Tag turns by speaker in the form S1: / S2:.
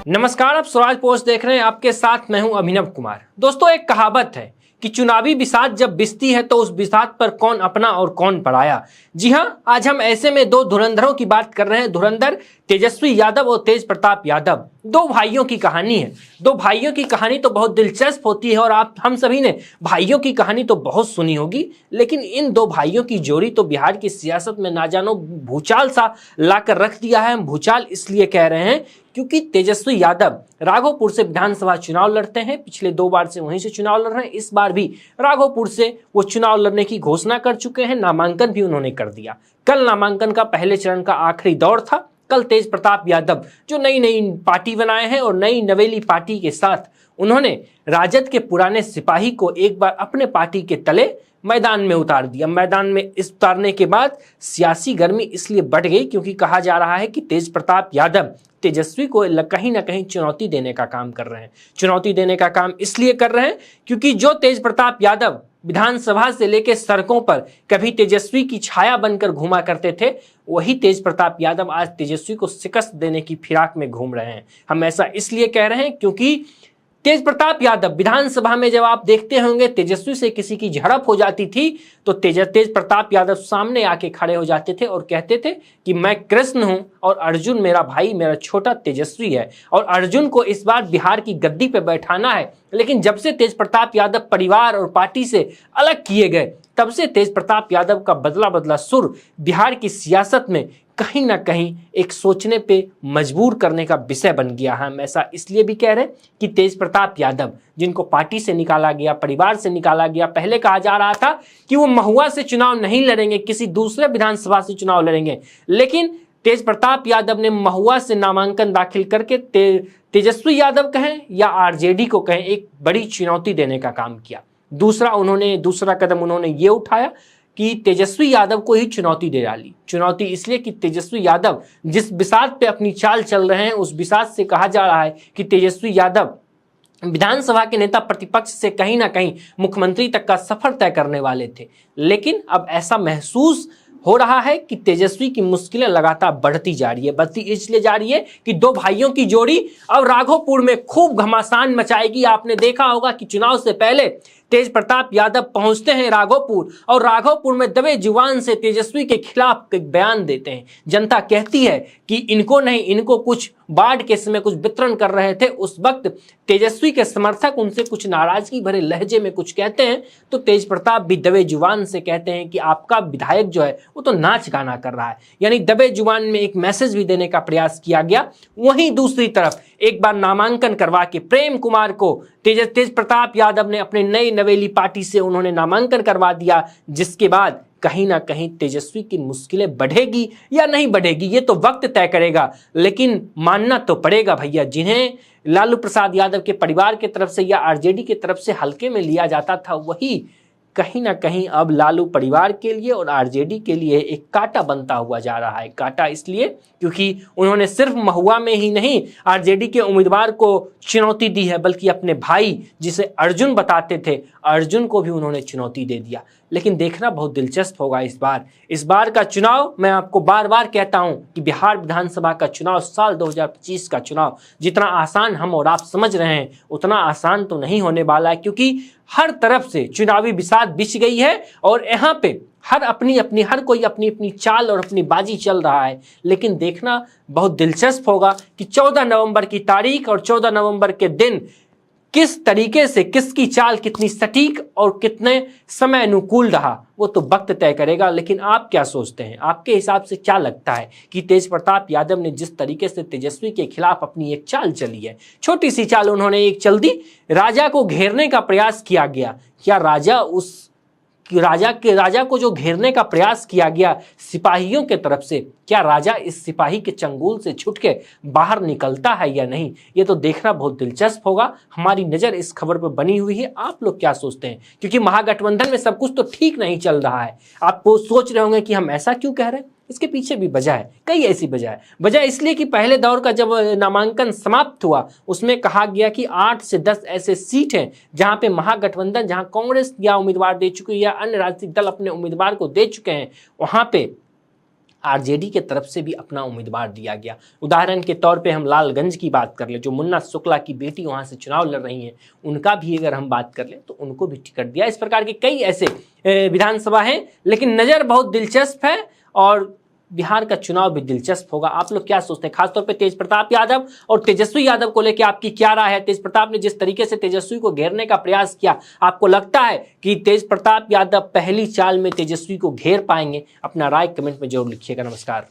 S1: नमस्कार, आप स्वराज पोस्ट देख रहे हैं। आपके साथ मैं हूं अभिनव कुमार। दोस्तों, एक कहावत है कि चुनावी बिसात जब बिसती है तो उस बिसात पर कौन अपना और कौन पराया। जी हां, आज हम ऐसे में दो धुरंधरों की बात कर रहे हैं। धुरंधर तेजस्वी यादव और तेज प्रताप यादव, दो भाइयों की कहानी है। दो भाइयों की कहानी तो बहुत दिलचस्प होती है और हम सभी ने भाइयों की कहानी तो बहुत सुनी होगी, लेकिन इन दो भाइयों की जोड़ी तो बिहार की सियासत में ना जानो भूचाल सा लाकर रख दिया है। हम भूचाल इसलिए कह रहे हैं क्योंकि तेजस्वी यादव राघोपुर से विधानसभा चुनाव लड़ते हैं। पिछले 2 बार से वहीं से चुनाव लड़ रहे हैं। इस बार भी राघोपुर से वो चुनाव लड़ने की घोषणा कर चुके हैं। नामांकन भी उन्होंने कर दिया। कल नामांकन का पहले चरण का आखिरी दौर था। कल तेज प्रताप यादव जो नई नई पार्टी बनाए हैं और नई नवेली पार्टी के साथ उन्होंने राजद के पुराने सिपाही को एक बार अपने पार्टी के तले मैदान में उतार दिया। मैदान में इस उतारने के बाद सियासी गर्मी इसलिए बढ़ गई क्योंकि कहा जा रहा है कि तेज प्रताप यादव तेजस्वी को कहीं ना कहीं चुनौती देने का काम कर रहे हैं। चुनौती देने का काम इसलिए कर रहे हैं क्योंकि जो तेज प्रताप यादव विधानसभा से लेकर सड़कों पर कभी तेजस्वी की छाया बनकर घूमा करते थे, वही तेज प्रताप यादव आज तेजस्वी को शिकस्त देने की फिराक में घूम रहे हैं। हम ऐसा इसलिए कह रहे हैं क्योंकि तेज प्रताप यादव विधानसभा में जब आप देखते होंगे तेजस्वी से किसी की झड़प हो जाती थी तो तेज प्रताप यादव सामने आके खड़े हो जाते थे और कहते थे कि मैं कृष्ण हूं और अर्जुन मेरा भाई, मेरा छोटा तेजस्वी है और अर्जुन को इस बार बिहार की गद्दी पे बैठाना है। लेकिन जब से तेज प्रताप यादव परिवार और पार्टी से अलग किए गए तब से तेज प्रताप यादव का बदला बदला सुर बिहार की सियासत में कहीं ना कहीं एक सोचने पे मजबूर करने का विषय बन गया है। हम ऐसा इसलिए भी कह रहे हैं कि तेज प्रताप यादव जिनको पार्टी से निकाला गया, परिवार से निकाला गया, पहले कहा जा रहा था कि वो महुआ से चुनाव नहीं लड़ेंगे, किसी दूसरे विधानसभा से चुनाव लड़ेंगे, लेकिन तेज प्रताप यादव ने महुआ से नामांकन दाखिल करके तेजस्वी यादव कहें या आरजेडी को कहें, एक बड़ी चुनौती देने का काम किया। दूसरा कदम उन्होंने ये उठाया कि तेजस्वी यादव को ही चुनौती दे डाली। चुनौती इसलिए कि तेजस्वी यादव जिस बिसात पे अपनी चाल चल रहे हैं उस बिसात से कहा जा रहा है कि तेजस्वी यादव विधानसभा के नेता प्रतिपक्ष से कहीं ना कहीं मुख्यमंत्री तक का सफर तय करने वाले थे। लेकिन अब ऐसा महसूस हो रहा है कि तेजस्वी की मुश्किलें लगातार बढ़ती इसलिए जा रही है कि दो भाइयों की जोड़ी अब राघोपुर में खूब घमासान मचाएगी। आपने देखा होगा कि चुनाव से पहले तेज प्रताप यादव पहुंचते हैं राघोपुर और राघोपुर में दबे जुबान से तेजस्वी के खिलाफ एक बयान देते हैं। जनता कहती है कि इनको नहीं, इनको कुछ बाढ़ के समय कुछ वितरण कर रहे थे, उस वक्त तेजस्वी के समर्थक उनसे कुछ नाराजगी भरे लहजे में कुछ कहते हैं तो तेज प्रताप भी दबे जुबान से कहते हैं कि आपका विधायक जो है वो तो नाच गाना कर रहा है। यानी दबे जुबान में एक मैसेज भी देने का प्रयास किया गया। वहीं दूसरी तरफ एक बार नामांकन करवा के प्रेम कुमार को तेज प्रताप यादव ने अपने नई नवेली पार्टी से उन्होंने नामांकन करवा दिया, जिसके बाद कहीं ना कहीं तेजस्वी की मुश्किलें बढ़ेगी या नहीं बढ़ेगी ये तो वक्त तय करेगा। लेकिन मानना तो पड़ेगा भैया, जिन्हें लालू प्रसाद यादव के परिवार की तरफ से या आरजेडी की तरफ से हल्के में लिया जाता था, वही कहीं ना कहीं अब लालू परिवार के लिए और आरजेडी के लिए एक कांटा बनता हुआ जा रहा है। कांटा इसलिए क्योंकि उन्होंने सिर्फ महुआ में ही नहीं आरजेडी के उम्मीदवार को चुनौती दी है, बल्कि अपने भाई जिसे अर्जुन बताते थे, अर्जुन को भी उन्होंने चुनौती दे दिया। लेकिन देखना बहुत दिलचस्प होगा इस बार का चुनाव। मैं आपको बार बार कहता हूं कि बिहार विधानसभा का चुनाव साल 2025 का चुनाव जितना आसान हम और आप समझ रहे हैं उतना आसान तो नहीं होने वाला है, क्योंकि हर तरफ से चुनावी बिसात बिछ गई है और यहाँ पे हर कोई अपनी अपनी चाल और अपनी बाजी चल रहा है। लेकिन देखना बहुत दिलचस्प होगा कि 14 नवंबर की तारीख और 14 नवंबर के दिन किस तरीके से किसकी चाल कितनी सटीक और कितने समय अनुकूल रहा वो तो वक्त तय करेगा। लेकिन आप क्या सोचते हैं, आपके हिसाब से क्या लगता है कि तेज प्रताप यादव ने जिस तरीके से तेजस्वी के खिलाफ अपनी एक चाल चली है, छोटी सी चाल उन्होंने एक चल दी, राजा को घेरने का प्रयास किया गया, क्या राजा को जो घेरने का प्रयास किया गया सिपाहियों के तरफ से, क्या राजा इस सिपाही के चंगुल से छूट के बाहर निकलता है या नहीं, ये तो देखना बहुत दिलचस्प होगा। हमारी नजर इस खबर पर बनी हुई है। आप लोग क्या सोचते हैं, क्योंकि महागठबंधन में सब कुछ तो ठीक नहीं चल रहा है। आप सोच रहे होंगे कि हम ऐसा क्यों कह रहे हैं, इसके पीछे भी वजह है, कई ऐसी वजह इसलिए कि पहले दौर का जब नामांकन समाप्त हुआ उसमें कहा गया कि 8 से 10 ऐसे सीट हैं जहां पे महागठबंधन, जहां कांग्रेस या उम्मीदवार दे चुकी है या अन्य राजनीतिक दल अपने उम्मीदवार को दे चुके हैं, वहां पे आरजेडी के तरफ से भी अपना उम्मीदवार दिया गया। उदाहरण के तौर पे हम लालगंज की बात कर ले, जो मुन्ना शुक्ला की बेटी वहाँ से चुनाव लड़ रही हैं, उनका भी अगर हम बात कर लें तो उनको भी टिकट दिया। इस प्रकार के कई ऐसे विधानसभा हैं, लेकिन नज़र बहुत दिलचस्प है और बिहार का चुनाव भी दिलचस्प होगा। आप लोग क्या सोचते हैं, खासतौर पे तेज प्रताप यादव और तेजस्वी यादव को लेकर आपकी क्या राय है? तेज प्रताप ने जिस तरीके से तेजस्वी को घेरने का प्रयास किया, आपको लगता है कि तेज प्रताप यादव पहली चाल में तेजस्वी को घेर पाएंगे? अपना राय कमेंट में जरूर लिखिएगा। नमस्कार।